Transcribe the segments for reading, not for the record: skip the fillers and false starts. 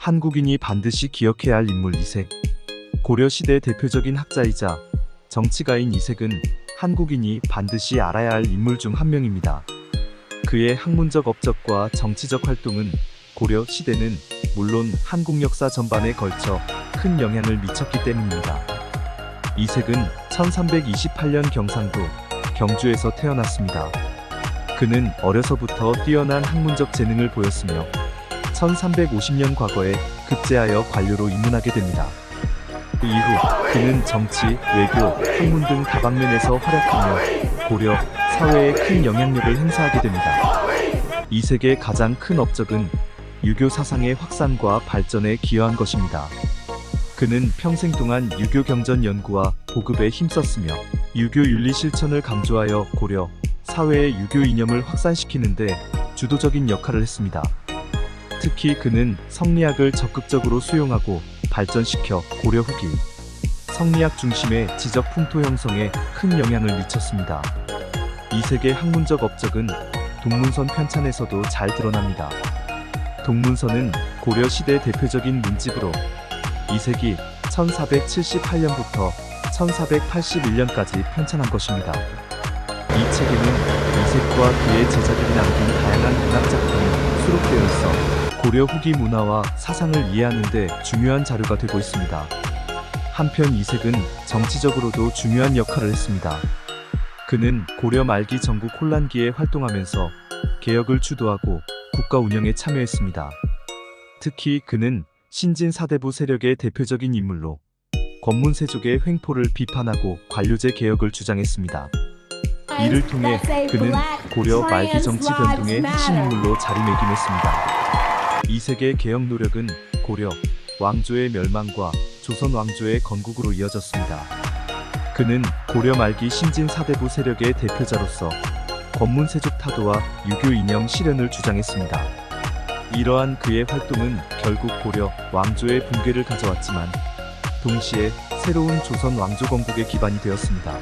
한국인이 반드시 기억해야 할 인물 이색. 고려시대 대표적인 학자이자 정치가인 이색은 한국인이 반드시 알아야 할 인물 중 한 명입니다. 그의 학문적 업적과 정치적 활동은 고려 시대는 물론 한국 역사 전반에 걸쳐 큰 영향을 미쳤기 때문입니다. 이색은 1328년 경상도 경주에서 태어났습니다. 그는 어려서부터 뛰어난 학문적 재능을 보였으며 1350년 과거에 급제하여 관료로 입문하게 됩니다. 그 이후 그는 정치, 외교, 학문 등 다방면에서 활약하며 고려 사회에 큰 영향력을 행사하게 됩니다. 이색의 가장 큰 업적은 유교 사상의 확산과 발전에 기여한 것입니다. 그는 평생 동안 유교 경전 연구와 보급에 힘썼으며 유교 윤리 실천을 강조하여 고려 사회의 유교 이념을 확산시키는 데 주도적인 역할을 했습니다. 특히 그는 성리학을 적극적으로 수용하고 발전시켜 고려 후기 성리학 중심의 지적 풍토 형성에 큰 영향을 미쳤습니다. 이색의 학문적 업적은 동문선 편찬에서도 잘 드러납니다. 동문선은 고려 시대 대표적인 문집으로 이색이 1478년부터 1481년까지 편찬한 것입니다. 이 책에는 이색과 그의 제자들이 남긴 다양한 문학 작품이 수록되어 있어 고려 후기 문화와 사상을 이해하는 데 중요한 자료가 되고 있습니다. 한편 이색은 정치적으로도 중요한 역할을 했습니다. 그는 고려 말기 전국 혼란기에 활동하면서 개혁을 주도하고 국가 운영에 참여했습니다. 특히 그는 신진 사대부 세력의 대표적인 인물로 권문세족의 횡포를 비판하고 관료제 개혁을 주장했습니다. 이를 통해 그는 고려 말기 정치 변동의 핵심 인물로 자리매김했습니다. 이색의 개혁 노력은 고려 왕조의 멸망과 조선 왕조의 건국으로 이어졌습니다. 그는 고려 말기 신진 사대부 세력의 대표자로서 권문세족 타도와 유교 이념 실현을 주장했습니다. 이러한 그의 활동은 결국 고려 왕조의 붕괴를 가져왔지만 동시에 새로운 조선 왕조 건국의 기반이 되었습니다.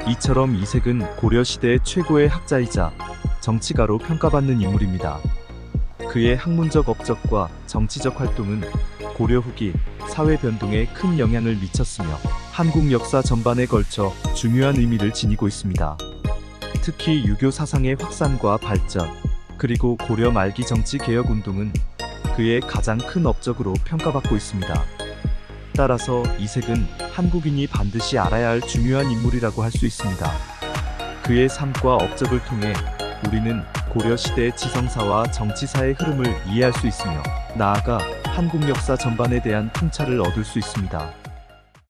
이처럼 이색은 고려 시대 최고의 학자이자 정치가로 평가받는 인물입니다. 그의 학문적 업적과 정치적 활동은 고려 후기 사회 변동에 큰 영향을 미쳤으며 한국 역사 전반에 걸쳐 중요한 의미를 지니고 있습니다. 특히 유교 사상의 확산과 발전, 그리고 고려 말기 정치 개혁 운동은 그의 가장 큰 업적으로 평가받고 있습니다. 따라서 이색은 한국인이 반드시 알아야 할 중요한 인물이라고 할 수 있습니다. 그의 삶과 업적을 통해 우리는 고려 시대 지성사와 정치사의 흐름을 이해할 수 있으며 나아가 한국 역사 전반에 대한 통찰을 얻을 수 있습니다.